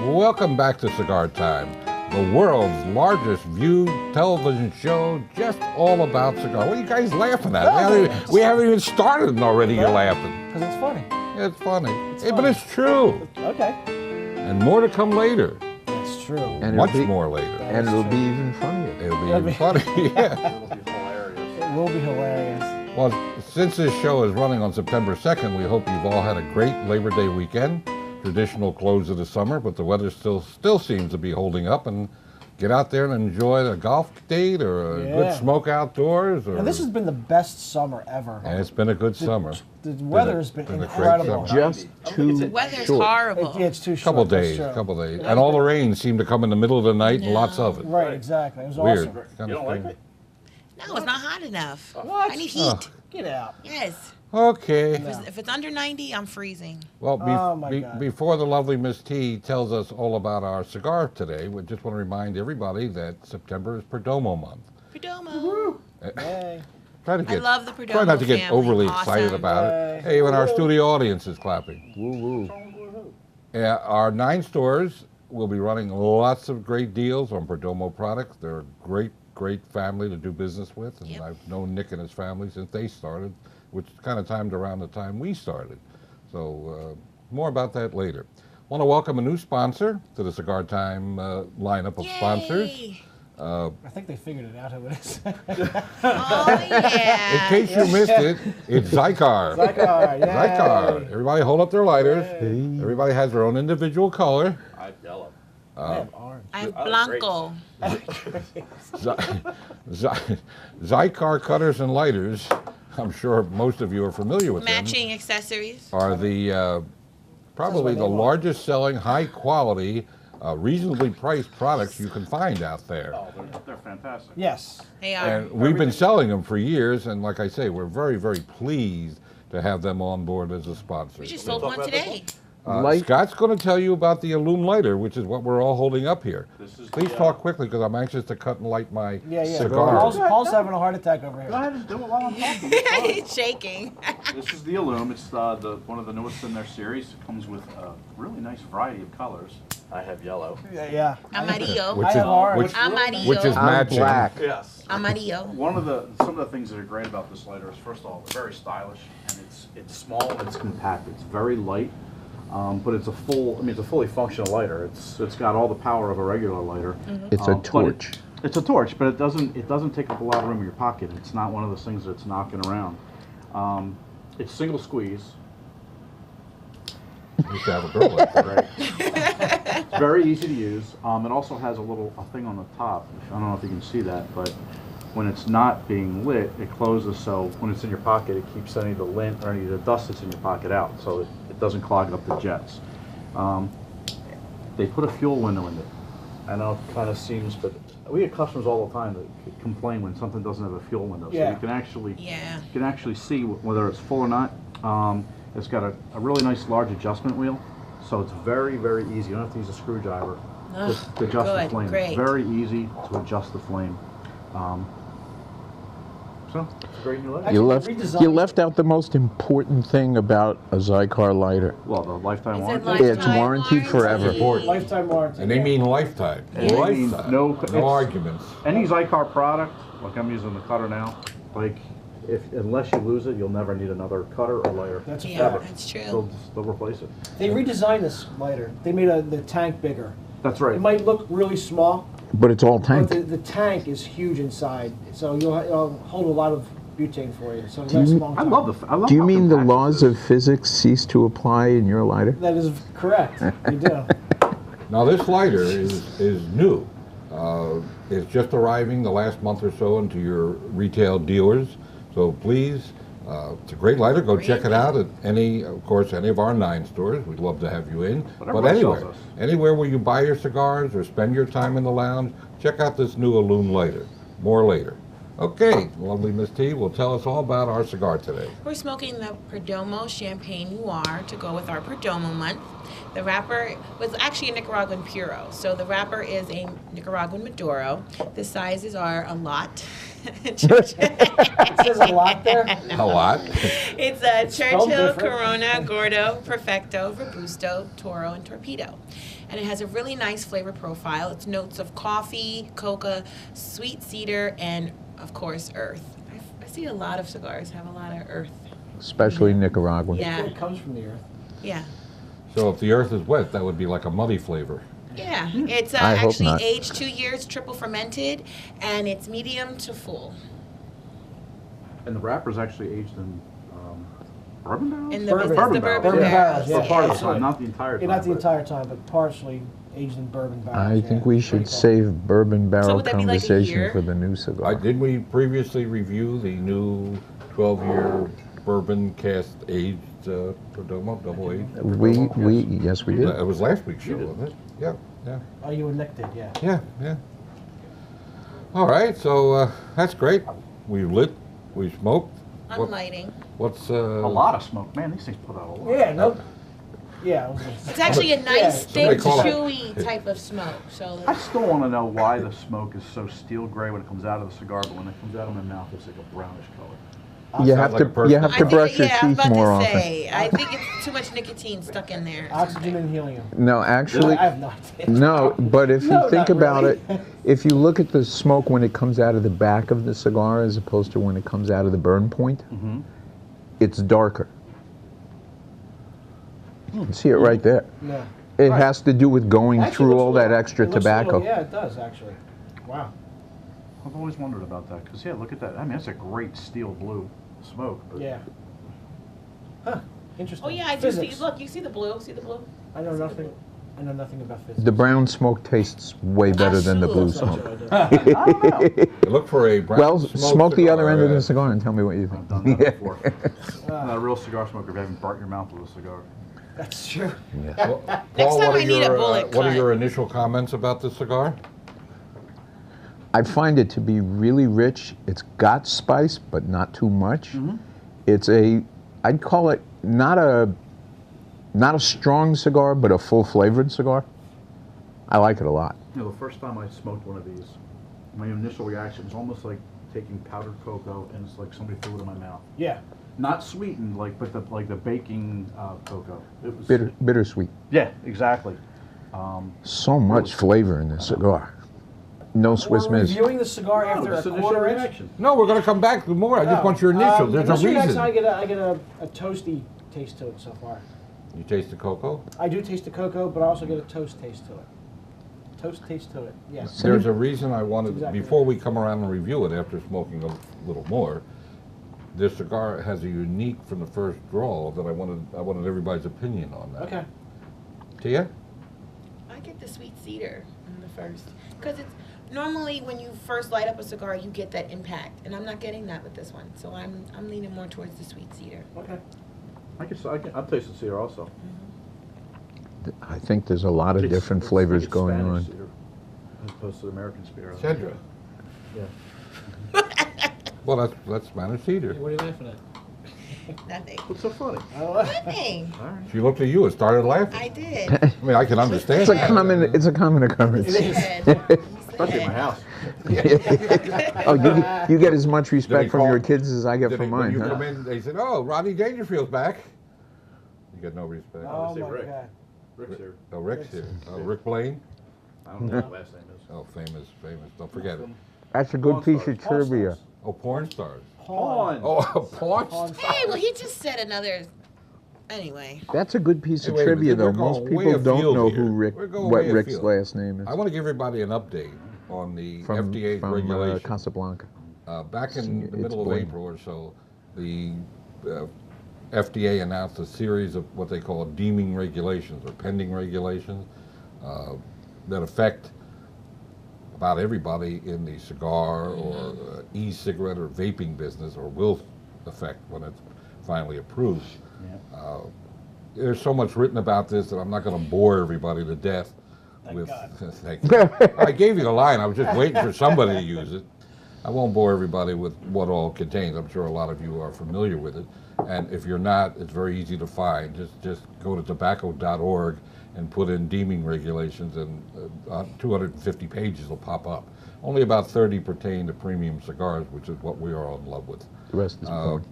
Welcome back to Cigar Time, the world's largest viewed television show just all about cigars. What are you guys laughing at? We haven't even started and already you're laughing. Because it's funny. It's funny. It's But funny. it's true. Okay. And more to come later. That's true. And Much more later. And it'll be even funnier. It'll be even funny. Yeah. It'll be hilarious. It will be hilarious. Well, since this show is running on September 2nd, we hope you've all had a great Labor Day weekend. Traditional close of the summer, but the weather still seems to be holding up. And get out there and enjoy a golf date or a good smoke outdoors. Or, And this has been the best summer ever. and it's been a good summer. The weather has been a great incredible. summer. Just too The weather's short. horrible. It's too short. Couple that's days, true. couple days. And all the rain seemed to come in the middle of the night and lots of it. Right, exactly. It was Weird. awesome. Kind You of don't like strange. it? No, it's not hot enough. What? I need heat. Get out. Yes. Okay. If it's under 90, I'm freezing. Well, Oh, my God. before the lovely Miss T tells us all about our cigar today, we just want to remind everybody that September is Perdomo month. Perdomo. Yay. Try to I get, love the Perdomo try not to get family. overly Awesome. excited about Yay. it. Hey, even our studio audience is clapping. Woo woo. Yeah, our 9 stores will be running lots of great deals on Perdomo products. They're a great family to do business with, and Yep. I've known Nick and his family since they started, which kind of timed around the time we started. So more about that later. Want to welcome a new sponsor to the Cigar Time lineup of sponsors. Yay. I think they figured it out who it is. Oh, In yeah. case you missed it, it's Zycar. Zycar, yay. Zycar. Everybody hold up their lighters. Yay. Everybody has their own individual color. I have yellow. I have orange. I'm Oh, Blanco. Zycar cutters and lighters, I'm sure most of you are familiar with Matching accessories. them, are the probably That's the what they want. largest selling high quality, reasonably priced products you can find out there. Oh, they're fantastic. Yes. They are. And we've been selling them for years, and like I say, we're very, very pleased to have them on board as a sponsor. We just sold one today. Light- Scott's going to tell you about the Illume lighter, which is what we're all holding up here. This is Please the, talk quickly, because I'm anxious to cut and light my Yeah. cigar. Paul's having a heart attack over Go here. ahead and do it while I'm talking. It's fine. It's shaking. This is the Illume. It's the one of the newest in their series. It comes with a really nice variety of colors. I have yellow. Yeah. Amarillo. Which I is, have orange. which, Amarillo. which is I'm matching. black. Yes. Amarillo. Some of the things that are great about this lighter is, first of all, it's very stylish, and it's small and it's compact. It's very light, but it's a fully functional lighter. It's got all the power of a regular lighter. It's a But torch. It's a torch, but it doesn't take up a lot of room in your pocket. It's not one of those things that's knocking around. It's single squeeze. You should have a girl like that. Right. It's very easy to use. It also has a thing on the top. I don't know if you can see that, but when it's not being lit, it closes, so when it's in your pocket, it keeps any of the lint or any of the dust that's in your pocket out, so it doesn't clog up the jets. They put a fuel window in it. I know it kind of seems, but we get customers all the time that complain when something doesn't have a fuel window. So Yeah. you can actually Yeah. see whether it's full or not. It's got a really nice large adjustment wheel, so it's very, very easy. You don't have to use a screwdriver to adjust the good, flame. great. It's very easy to adjust the flame. So, it's a great new lighter. You left out the most important thing about a Zycar lighter. Well, the lifetime Is it warranty. It's warranted forever. Important. Lifetime warranty. And they mean lifetime. And they mean Lifetime. no- No it's- arguments. Any Zycar product, like I'm using the cutter now, like unless you lose it, you'll never need another cutter or lighter. That's a Yeah, fact. that's true. They'll replace it. They redesigned this lighter. They made the tank bigger. That's right. It might look really small, But it's all but tank. the tank is huge inside, so you'll hold a lot of butane for you. So Do you that's mean- long I time. love Do you how mean the compact laws this of physics cease to apply in your lighter? That is correct. You do. Now this lighter is new. It's just arriving the last month or so into your retail dealers. So please, it's a great lighter. Go check it out at any of our 9 stores. We'd love to have you in. But everybody anywhere, sells us. anywhere where you buy your cigars or spend your time in the lounge, check out this new Illume lighter. More later. Okay, lovely Miss T will tell us all about our cigar today. We're smoking the Perdomo Champagne Noir to go with our Perdomo month. The wrapper was actually a Nicaraguan Puro, so the wrapper is a Nicaraguan Maduro. The sizes are a lot. It says a lot there. A lot. It's a Spelled Churchill, different. Corona, Gordo, Perfecto, Robusto, Toro, and Torpedo. And it has a really nice flavor profile. It's notes of coffee, coca, sweet cedar, and of course, earth. I see a lot of cigars have a lot of earth. Especially Nicaraguan. Yeah. It comes from the earth. Yeah. So if the earth is wet, that would be like a muddy flavor. Yeah. It's I hope actually not. aged 2 years, triple fermented, and it's medium to full. And the wrapper's actually aged in bourbon barrels? In the Bourbon. business, Bourbon the barrels, bourbon Bourbon barrels. barrels, For part of the yeah. time, not the entire time. Yeah, not the but- entire time, but partially aged in bourbon barrels. I think yeah. we should Pretty cool. save bourbon barrel would that be like a conversation year? for the new cigar. Didn't we previously review the new 12-year bourbon cast aged Perdomo, double aged? Yes, we did. It was last week's show, You did. wasn't it? Yeah, yeah, Oh, you and Nick did, yeah. yeah, yeah. All right, so that's great. We lit, we smoked. I'm lighting. What's A lot of smoke. Man, these things put out a lot. Yeah, no. Yeah. it was It's actually a Yeah, nice, somebody thick, call it- chewy type of smoke. So I still want to know why the smoke is so steel gray when it comes out of the cigar, but when it comes out of my mouth, it's like a brownish color. You Sounds have like to a person. you have to brush your I'm teeth about more to often. say, I think it's too much nicotine stuck in there. Oxygen and helium. No, actually, I have not. no. But if you No, think not about really. it, if you look at the smoke when it comes out of the back of the cigar as opposed to when it comes out of the burn point, it's darker. You can see it right there. Yeah. It has to do with going Actually, through looks all a that little- extra it looks a little- tobacco. Yeah, it does actually. Wow. I've always wondered about that because yeah, look at that. I mean, that's a great steel blue smoke. But Yeah. Huh. Interesting. Oh yeah, I do Physics. see. Look, you see the blue? See the blue? I know nothing. I know nothing about physics. The brown smoke tastes way better than the blue Absolutely. smoke. That's what I do. I don't know. You look for a brown Well, smoke the other cigar, end of the cigar and tell me what you I've done think. that before. I'm not a real cigar smoker. If you haven't burnt your mouth with a cigar. That's true. Well, Next Paul, time what I are need a your, bullet what are cut. your initial comments about this cigar? I find it to be really rich. It's got spice, but not too much. It's I'd call it not a strong cigar, but a full flavored cigar. I like it a lot. You know, the first time I smoked one of these, my initial reaction was almost like taking powdered cocoa and it's like somebody threw it in my mouth. Yeah. Not sweetened, but the baking cocoa. It was Bittersweet. Yeah, exactly. So much flavor in this cigar. No Swiss We're miss. reviewing the cigar after a just initial quarter inch. reaction. No, we're going to come back with more. I just want your initials. There's a initial reaction, reason. I get a toasty taste to it so far. You taste the cocoa? I do taste the cocoa, but I also get a toast taste to it. Toast taste to it. Yes. There's a reason I wanted, Exactly. before we come around and review it after smoking a little more, this cigar has a unique from the first draw that I wanted everybody's opinion on that. Okay. Tia? I get the sweet cedar in the first, because it's normally when you first light up a cigar, you get that impact, and I'm not getting that with this one. So I'm leaning more towards the sweet cedar. Okay. I'll taste the cedar also. I think there's a lot of It's- different it's flavors like it's going Spanish on. cedar, as opposed to the American cedar. Cedra. Yeah. Well, that's Spanish cedar. What are you laughing at? Nothing. What's so funny? I don't know. Nothing. All right. She looked at you and started laughing. I did. I mean, I can understand It's a that. common occurrence. It is. Especially in my house. Oh, you get as much Did respect he from call- your kids as I get Did from he- when mine, you huh? come in, they said, "Oh, Rodney Dangerfield's back." You get no respect. Oh say my Rick. God. Rick's here. Oh, Rick's here. Oh, Rick Blaine. I don't know what his last name is. Oh, famous. Don't forget it. That's a good piece of Pawn trivia. stars. Oh, porn stars. Pawn. Oh, porn Pawn stars. Hey, well, he just said another. Anyway. That's a good piece of Hey, wait a minute, trivia, though. we're going Most way people don't afield know here. who We're going what way Rick's afield. last name is. I want to give everybody an update on the FDA's from regulation. Casablanca. Back in the It's middle of Blaine. April or so, the FDA announced a series of what they call deeming regulations or pending regulations that affect about everybody in the cigar or e-cigarette or vaping business, or will affect when it's finally approved. There's so much written about this that I'm not going to bore everybody to death with. Thank you. I gave you the line. I was just waiting for somebody to use it. I won't bore everybody with what all contains. I'm sure a lot of you are familiar with it. And if you're not, it's very easy to find. Just go to tobacco.org and put in deeming regulations, and 250 pages will pop up. Only about 30 pertain to premium cigars, which is what we are all in love with. The rest is porn.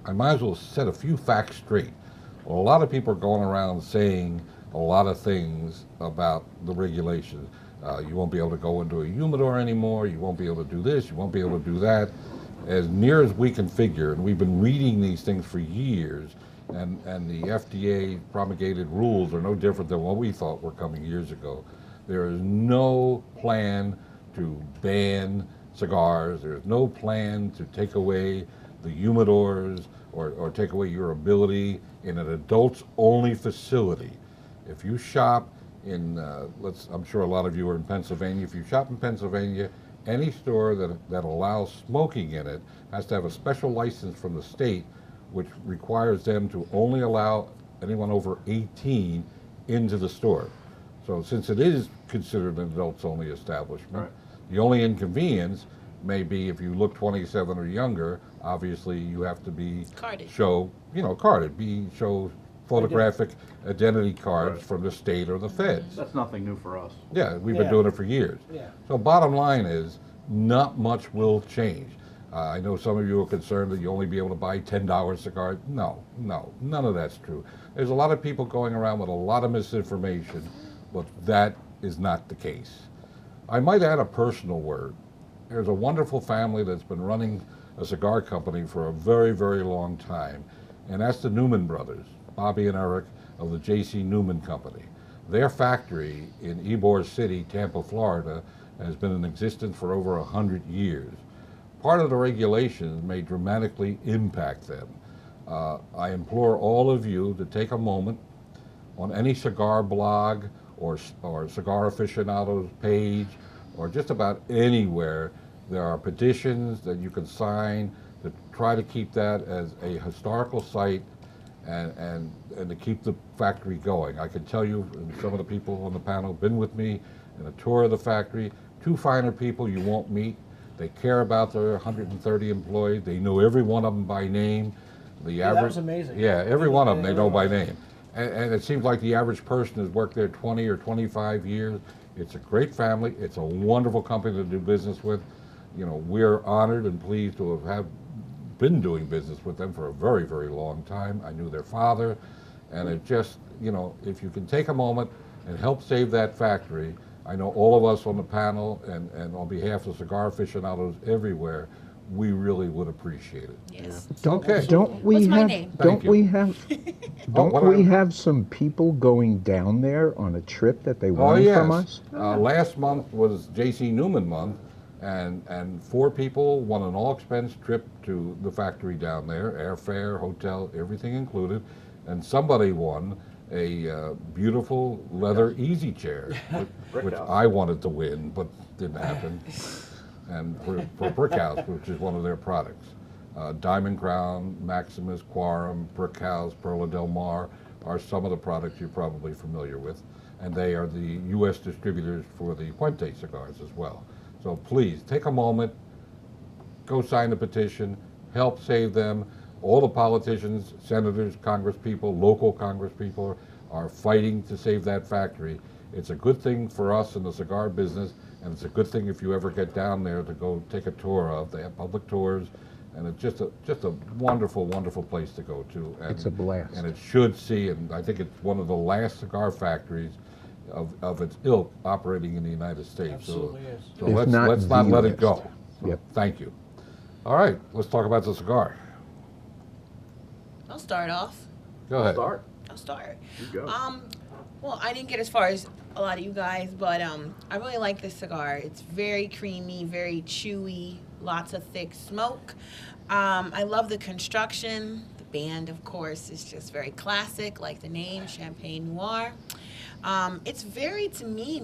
I might as well set a few facts straight. Well, a lot of people are going around saying a lot of things about the regulations. You won't be able to go into a humidor anymore. You won't be able to do this. You won't be able to do that. As near as we can figure, and we've been reading these things for years, and the FDA promulgated rules are no different than what we thought were coming years ago. There is no plan to ban cigars. There's no plan to take away the humidors or take away your ability in an adults-only facility. If you shop in, I'm sure a lot of you are in Pennsylvania. If you shop in Pennsylvania, any store that allows smoking in it has to have a special license from the state, which requires them to only allow anyone over 18 into the store. So since it is considered an adults-only establishment, the only inconvenience may be if you look 27 or younger, obviously you have to be Carded. show photographic identity cards from the state or the feds. That's nothing new for us. Yeah, we've been doing it for years. Yeah. So bottom line is, not much will change. I know some of you are concerned that you only be able to buy $10 cigars. No, none of that's true. There's a lot of people going around with a lot of misinformation, but that is not the case. I might add a personal word. There's a wonderful family that's been running a cigar company for a very, very long time, and that's the Newman brothers, Bobby and Eric of the J.C. Newman Company. Their factory in Ybor City, Tampa, Florida, has been in existence for over 100 years. Part of the regulations may dramatically impact them. I implore all of you to take a moment on any cigar blog or cigar aficionados page, or just about anywhere. There are petitions that you can sign to try to keep that as a historical site and to keep the factory going. I can tell you, and some of the people on the panel have been with me in a tour of the factory. Two finer people you won't meet. They care about their 130 employees. They know every one of them by name. That was amazing. Yeah, every one of them they know by name. And it seems like the average person has worked there 20 or 25 years. It's a great family. It's a wonderful company to do business with. You know, we're honored and pleased to have been doing business with them for a very, very long time. I knew their father, and it just, you know, if you can take a moment and help save that factory, I know all of us on the panel and on behalf of cigar aficionados everywhere, we really would appreciate it. Yes. Don't we What's my have? name? Don't you. we have? Don't what we I- have some people going down there on a trip that they Oh, won yes. from us? Last month was J.C. Newman month, and 4 people won an all-expense trip to the factory down there, airfare, hotel, everything included, and somebody won a beautiful leather easy chair, which House. I wanted to win, but didn't happen. And for Brick House, which is one of their products. Diamond Crown, Maximus, Quarum, Brick House, Perla Del Mar are some of the products you're probably familiar with. And they are the U.S. distributors for the Puente cigars as well. So please, take a moment, go sign the petition, help save them. All the politicians, senators, congresspeople, local congresspeople are fighting to save that factory. It's a good thing for us in the cigar business, and it's a good thing if you ever get down there to go take a tour of. They have public tours, and it's just a wonderful, wonderful place to go to. And, It's a blast. And it should see, and I think it's one of the last cigar factories of its ilk operating in the United States. Absolutely is. So If let's not not the let it go. last. So, Yep. Thank you. All right, let's talk about the cigar. I'll start off. Go ahead. Start. I'll start. You go. Well, I didn't get as far as a lot of you guys, but I really like this cigar. It's very creamy, very chewy, lots of thick smoke. I love the construction. The band, of course, is just very classic, like the name, Champagne Noir. It's very, to me,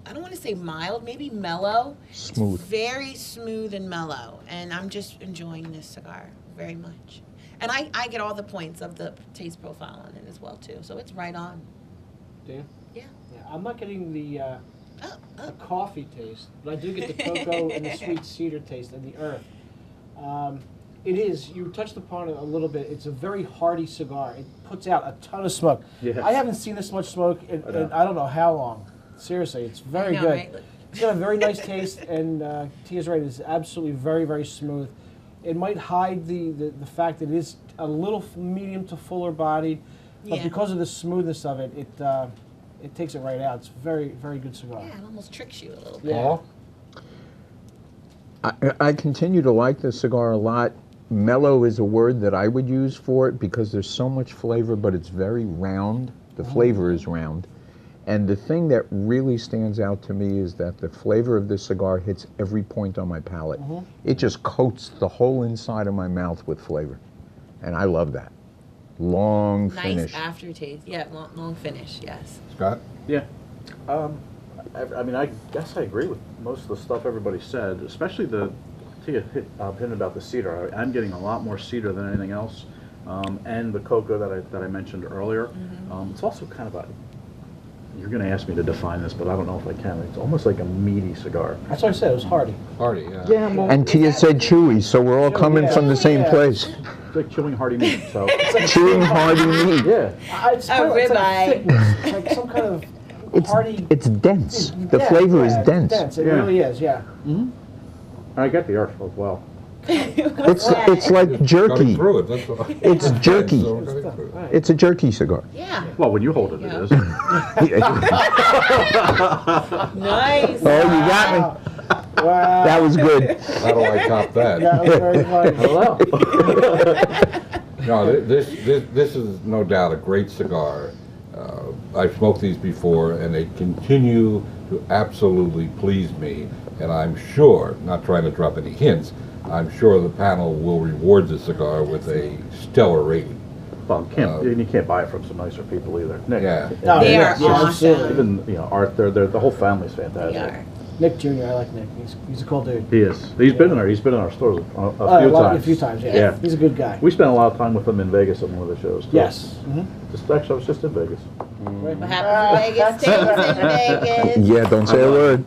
I don't want to say mild, maybe mellow. Smooth. It's very smooth and mellow, and I'm just enjoying this cigar very much. And I get all the points of the taste profile on it as well, too, so it's right on. Dan? Yeah. Yeah, I'm not getting the a coffee taste, but I do get the cocoa and the sweet cedar taste and the earth. It is, you touched upon it a little bit, it's a very hearty cigar. It puts out a ton of smoke. Yeah. I haven't seen this much smoke in I don't know how long. Seriously, it's very good. Right? It's got a very nice taste, and Tia's right, it's absolutely very, very smooth. It might hide the fact that it is a little medium to fuller bodied, but Yeah. because of the smoothness of it, it takes it right out. It's a very, very good cigar. Yeah, it almost tricks you a little bit. Yeah. Paul? I continue to like this cigar a lot. Mellow is a word that I would use for it because there's so much flavor, but it's very round. The flavor is round. And the thing that really stands out to me is that the flavor of this cigar hits every point on my palate. It just coats the whole inside of my mouth with flavor. And I love that. Long finish. Nice aftertaste. Yeah, long finish, yes. Scott? Yeah. I mean, I guess I agree with most of the stuff everybody said, especially Tia hinted about the cedar. I'm getting a lot more cedar than anything else, and the cocoa that I mentioned earlier. It's also kind of a, you're going to ask me to define this, but I don't know if I can. It's almost like a meaty cigar. That's what I said, it was hearty. Hardy, yeah. Yeah, well, And Tia said chewy, so we're all coming from the same Yeah. place. it's like chewing hearty meat. So Chewing hearty meat. yeah, It's kind of, it's like ribeye. thickness. It's like some kind of hearty. It's dense. The Yeah, flavor is yeah, dense. It's dense. It Yeah. really is, yeah. I get the earth as well. It's like Cutting jerky. through it, that's all. It's jerky. So we're cutting through it. It's a jerky cigar. Yeah. Well, when you hold it, Yeah. it is. Nice. Oh, you got me. Wow. That was good. How do I top that? That was very funny. Hello. No, this is no doubt a great cigar. I've smoked these before, and they continue to absolutely please me. And I'm sure, not trying to drop any hints, I'm sure the panel will reward the cigar with a stellar rating. Well, you can't buy it from some nicer people either. Nick. Yeah. No, They yeah, are yeah, awesome. absolutely. Even Art, the whole family's They fantastic. are. Nick Jr., I like Nick. He's a cool dude. He is. He's been in our. He's been in our stores a few times. Yeah. Yeah. He's a good guy. We spent a lot of time with him in Vegas at one of the shows. Too. Yes. Actually, I was just in Vegas. Right. What happens in Vegas stays in Vegas. Yeah, don't say a word.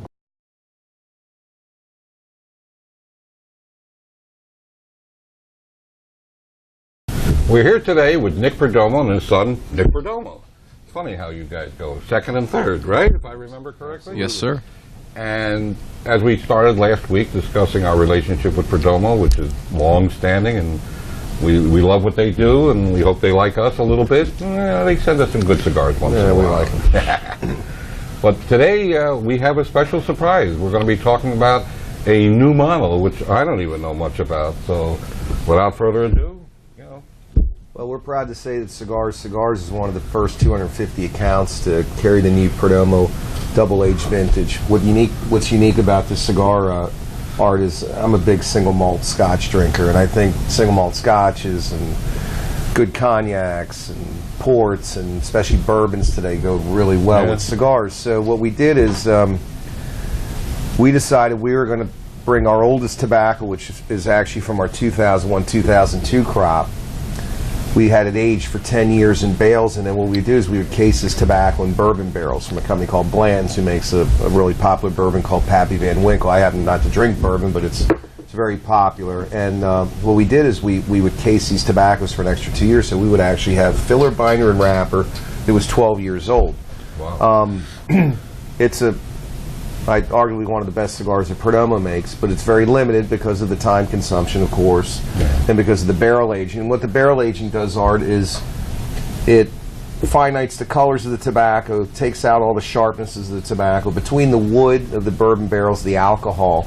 We're here today with Nick Perdomo and his son, Nick Perdomo. It's funny how you guys go second and third, right? If I remember correctly? Yes, sir. And as we started last week discussing our relationship with Perdomo, which is long-standing, and we love what they do, and we hope they like us a little bit. They send us some good cigars once in a while. Like them. But today we have a special surprise. We're going to be talking about a new model, which I don't even know much about. So without further ado, Well, we're proud to say that Cigars is one of the first 250 accounts to carry the new Perdomo double-aged vintage. What's unique about this cigar, Art, is I'm a big single malt Scotch drinker, and I think single malt Scotches and good cognacs and ports and especially bourbons today go really well with cigars. So what we did is we decided we were going to bring our oldest tobacco, which is actually from our 2001-2002 crop. We had it aged for 10 years in bales, and then what we do is we would case this tobacco in bourbon barrels from a company called Bland's, who makes a really popular bourbon called Pappy Van Winkle. I happen not to drink bourbon, but it's very popular. And what we did is we would case these tobaccos for an extra 2 years, so we would actually have filler, binder, and wrapper that was 12 years old. wow. It's arguably one of the best cigars that Perdomo makes, but it's very limited because of the time consumption, of course, and because of the barrel aging. And what the barrel aging does, Art, is it finites the colors of the tobacco, takes out all the sharpnesses of the tobacco. Between the wood of the bourbon barrels, the alcohol,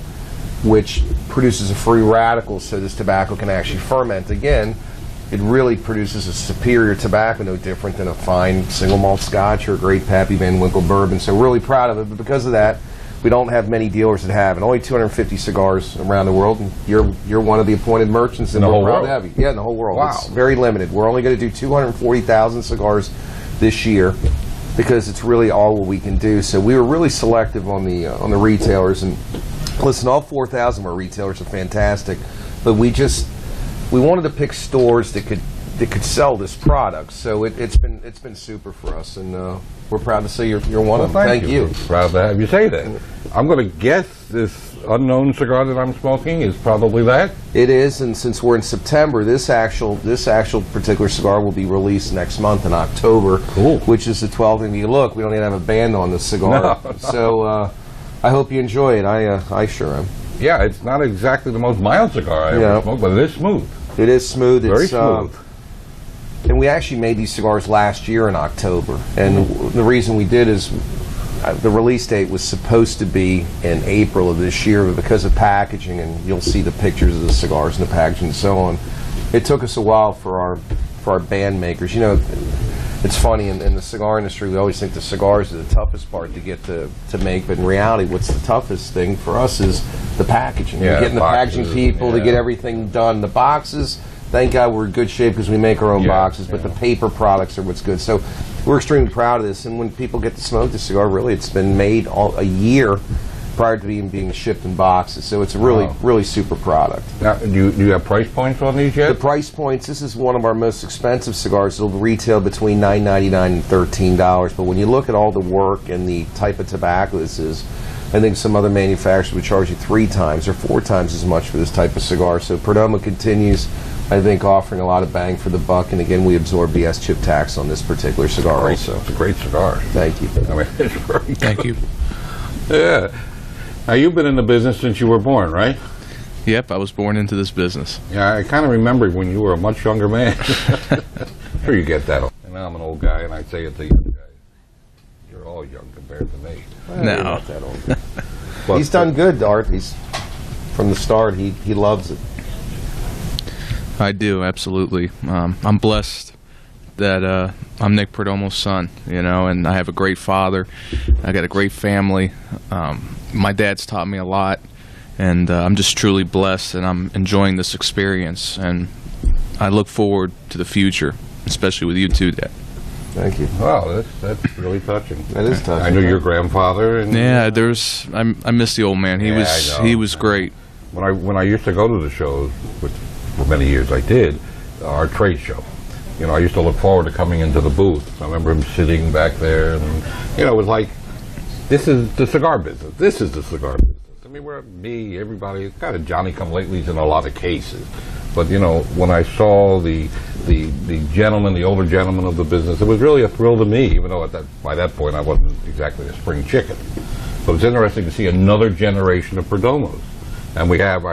which produces a free radical so this tobacco can actually ferment again, it really produces a superior tobacco, no different than a fine single malt Scotch or a great Pappy Van Winkle bourbon. So we're really proud of it, but because of that, we don't have many dealers that have, and only 250 cigars around the world. And you're one of the appointed merchants, and In the we're whole proud world? to have you. Yeah, in the whole world. Wow. It's very limited. We're only going to do 240,000 cigars this year because it's really all what we can do. So we were really selective on the retailers, and listen, all 4,000 of our retailers are fantastic, but we wanted to pick stores that could could sell this product. So it's been super for us, and we're proud to say you're one of them. Thank you. Proud to have you say that. I'm going to guess this unknown cigar that I'm smoking is probably that. It is, and since we're in September, this actual particular cigar will be released next month in October. Cool. Which is the 12th. And you look, we don't even have a band on this cigar. No. So I hope you enjoy it. I sure am. Yeah, it's not exactly the most mild cigar I ever smoked, but it is smooth. It is smooth. Very It's smooth. and we actually made these cigars last year in October. And the reason we did is the release date was supposed to be in April of this year, but because of packaging, and you'll see the pictures of the cigars and the packaging and so on, it took us a while for our band makers. You know, it's funny, in the cigar industry, we always think the cigars are the toughest part to get to make, but in reality, what's the toughest thing for us is the packaging. Yeah, Getting the boxes, packaging people to get everything done. The boxes, thank God we're in good shape because we make our own boxes, but the paper products are what's good. So we're extremely proud of this, and when people get to smoke the cigar, really, it's been made a year prior to being shipped in boxes. So it's a really super product. Now, do you have price points on these yet? The price points, this is one of our most expensive cigars. It'll retail between $9.99 and $13. But when you look at all the work and the type of tobacco this is, I think some other manufacturers would charge you 3 times or 4 times as much for this type of cigar. So Perdomo continues, I think, offering a lot of bang for the buck. And again, we absorb the S-chip tax on this particular cigar also. It's a great cigar. Thank you. I mean, it's very Thank you. Yeah. Now, you've been in the business since you were born, right? Yep, I was born into this business. Yeah, I kind of remember when you were a much younger man. Sure you get that. And now I'm an old guy, and I say it to you guys. You're all young compared to me. Well, No. you're not that old. He's done good, Art. He's from the start. He loves it. I do, absolutely. I'm blessed that I'm Nick Perdomo's son, you know, and I have a great father. I got a great family. My dad's taught me a lot, and I'm just truly blessed, and I'm enjoying this experience, and I look forward to the future, especially with you too, Dad. Thank you. Wow, that's really touching. That is touching. I knew your grandfather. And Yeah, I miss the old man. I know. He was great. When I used to go to the shows, which for many years I did, our trade show. You know, I used to look forward to coming into the booth. I remember him sitting back there, and you know, it was like, this is the cigar business. This is the cigar business. I mean, everybody, kind of Johnny-come-latelys in a lot of cases. But you know, when I saw the gentleman, the older gentleman of the business, it was really a thrill to me. Even though by that point I wasn't exactly a spring chicken. But it's interesting to see another generation of Perdomos, and we have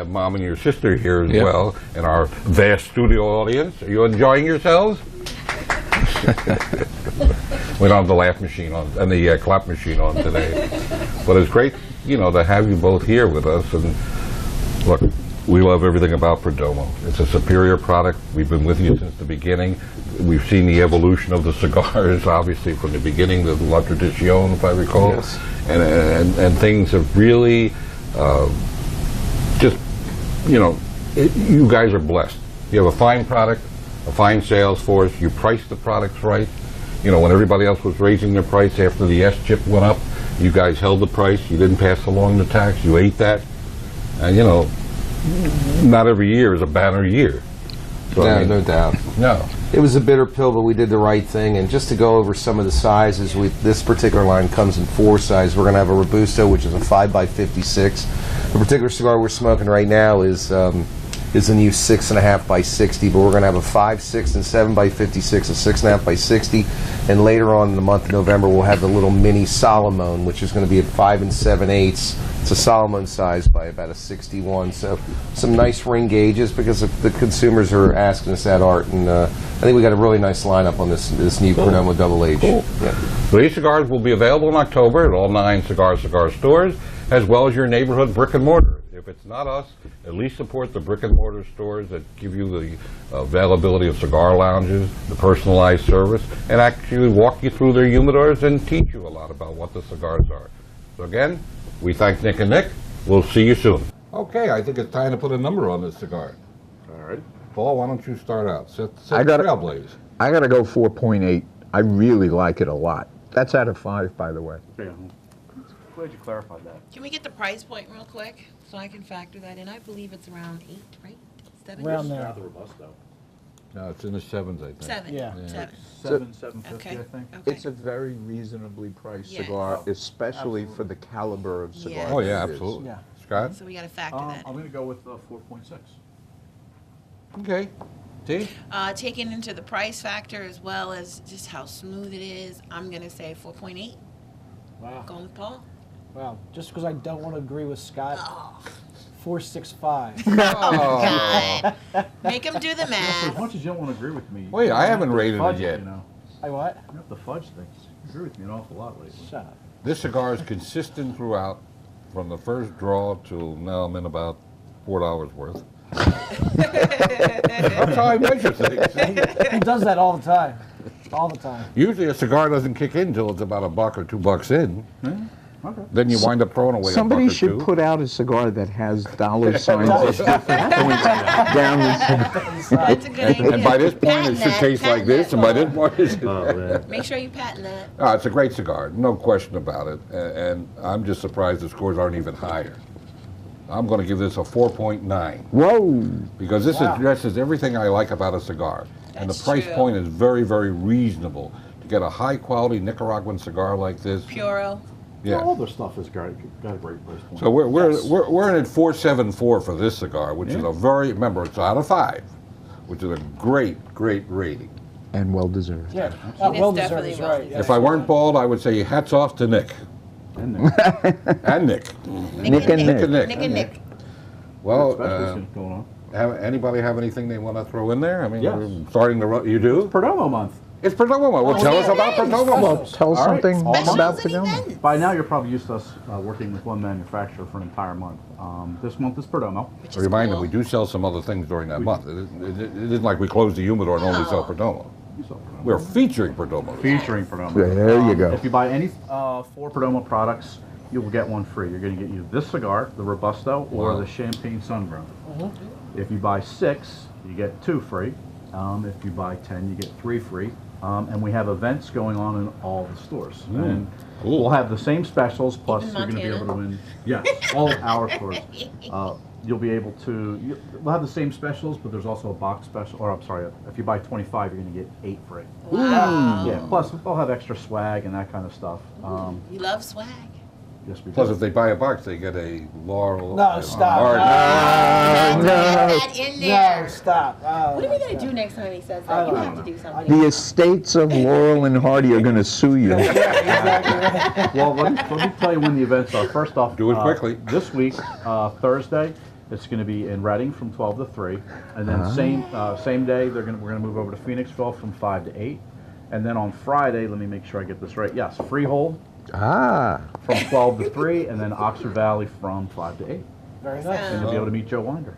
Mom and your sister here as well in our vast studio audience. Are you enjoying yourselves? We don't have the laugh machine on and the clap machine on today, but it's great, you know, to have you both here with us. And look, we love everything about Perdomo. It's a superior product. We've been with you since the beginning. We've seen the evolution of the cigars, obviously from the beginning, the La Tradicion, if I recall, Yes. and things have really. Just, you know, you guys are blessed. You have a fine product, a fine sales force. You price the products right. You know, when everybody else was raising their price after the S-chip went up, you guys held the price. You didn't pass along the tax. You ate that. And, you know, not every year is a banner year. So, I mean, No doubt. no. It was a bitter pill, but we did the right thing. And just to go over some of the sizes, this particular line comes in 4 sizes. We're going to have a Robusto, which is a 5x56. The particular cigar we're smoking right now is a new 6.5x60, but we're going to have a 5, 6, and 7x56, a 6.5x60, and later on in the month of November we'll have the little mini Solomon, which is going to be at 5 and 7/8. It's a Solomon size by about a 61. So some nice ring gauges because the consumers are asking us that, Art, and I think we got a really nice lineup on this new Perdomo Double H. Cool. Yeah. So these cigars will be available in October at all 9 cigar stores, as well as your neighborhood brick and mortar. If it's not us, at least support the brick and mortar stores that give you the availability of cigar lounges, the personalized service, and actually walk you through their humidors and teach you a lot about what the cigars are. So again, we thank Nick and Nick. We'll see you soon. Okay, I think it's time to put a number on this cigar. All right. Paul, why don't you start out? Set I got it. trailblaze. I got to go 4.8. I really like it a lot. That's out of 5, by the way. Yeah. Glad you clarified that. Can we get the price point real quick so I can factor that in? I believe it's around 8, right? 7? Around there. Rather robust, though. No, it's in the sevens, I think. Seven. Yeah. Seven. $750, Okay. I think. Okay. It's a very reasonably priced Yeah. cigar, especially for the caliber of cigar. Yes. Oh, yeah, that it is. absolutely. Yeah. Scott? So we got to factor I'm that. going to go with 4.6. Okay. T? Taking into the price factor as well as just how smooth it is, I'm going to say 4.8. Wow. Going with Paul. Wow. Just because I don't want to agree with Scott, Oh, 4.65. God. Make him do the So as math. much as you don't want to agree with me, Wait, you I have haven't to rated it fudge yet. You know, I what? you have to fudge things. You agree with me an awful lot lately. Shut up. This cigar is consistent throughout, from the first draw till now I'm in about $4 worth. That's how I measure things. He does that all the time. All the time. Usually a cigar doesn't kick in until it's about $1 or $2 in. Okay. Then you wind up throwing away Somebody $1 or should $2. put out a cigar that has dollar signs at different points down the That's a good idea. And by this point, it Patent should that, taste like patent this, that, and by Paul. this point, it should... Oh, man. Make sure you patent that. It's a great cigar, no question about it. And I'm just surprised the scores aren't even higher. I'm going to give this a 4.9 Whoa! because this Wow. addresses everything I like about a cigar. And the That's price true. point is very, very reasonable. To get a high-quality Nicaraguan cigar like this, Puro. yeah. All their stuff has got a great price point. So we're in at 4.74 for this cigar, which is a very, remember, it's out of 5, which is a great, great rating. And well deserved. Yeah. It is Well deserved definitely is well right. deserved. Yes. If I weren't bald, I would say hats off to Nick. And And Nick. Nick and Nick. Nick and Nick. Well, specials going on. anybody have anything they want to throw in there? I mean, Yes. we're starting to, you do? Perdomo month. It's Perdomo. Well, tell us about Perdomo. Well, tell us All right. something All about Specials and Perdomo. events. By now, you're probably used to us working with one manufacturer for an entire month. This month is Perdomo. Which A is reminder, cool. we do sell some other things during that month. It isn't like we close the humidor and only sell Perdomo. You saw Perdomo. We're featuring Perdomo. Featuring Perdomo. There you go. If you buy any 4 Perdomo products, you will get one free. You're going to get either this cigar, the Robusto, or Wow. the Champagne Sun-Grown. If you buy 6, you get 2 free. If you buy 10, you get 3 free. And we have events going on in all the stores. And Cool. we'll have the same specials, plus Even you're going to be able Montana? to win. Yes, all of our stores. You'll be able to, we'll have the same specials, but there's also a box special, or I'm sorry, if you buy 25, you're going to get 8 free. Wow. Yeah, plus they'll have extra swag and that kind of stuff. You love swag. Yes, we Plus, do. if they buy a box, they get a Laurel. No, stop. Art. Add that in there. No, stop. What are we going to do next time he says I that? You don't have to know. do something. The estates of Laurel and Hardy are going to sue you. Well, let me tell you when the events are. First off, Do it quickly. This week, Thursday, it's going to be in Reading from 12 to 3, and then same day we're going to move over to Phoenixville from 5 to 8, and then on Friday, let me make sure I get this right. Yes, Freehold Ah, from 12 to 3, and then Oxford Valley from 5 to 8, Very nice. and you'll be able to meet Joe Winder.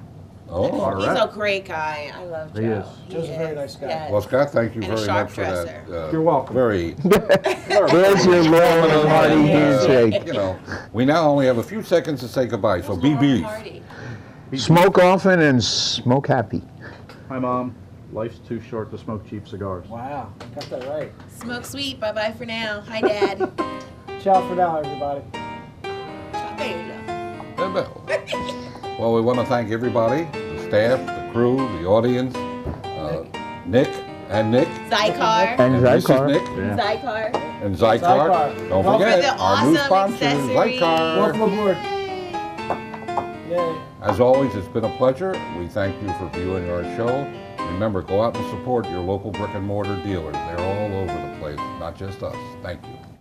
Oh, All He's right. a great guy. I love Joe. He is. Joe's a very nice guy. Yes. well, Scott, thank you And a very sharp much for that. dresser. You're welcome. Very, there's your Laurel and Hardy handshake. you know, we now only have a few seconds to say goodbye, so be brief. Party. Smoke often and smoke happy. Hi, Mom. Life's too short to smoke cheap cigars. Wow. Got that right. Smoke sweet. Bye bye for now. Hi, Dad. Ciao for now, everybody. Well, we want to thank everybody, the staff, the crew, the audience, Nick and Nick, Zycar. And Mrs. Zycar. Nick Zycar. and Zycar. Zycar. Don't For forget, the our new awesome sponsor, accessories. Welcome Zycar. aboard. Yay. As always, it's been a pleasure. We thank you for viewing our show. Remember, go out and support your local brick and mortar dealers. They're all over the place, not just us. Thank you.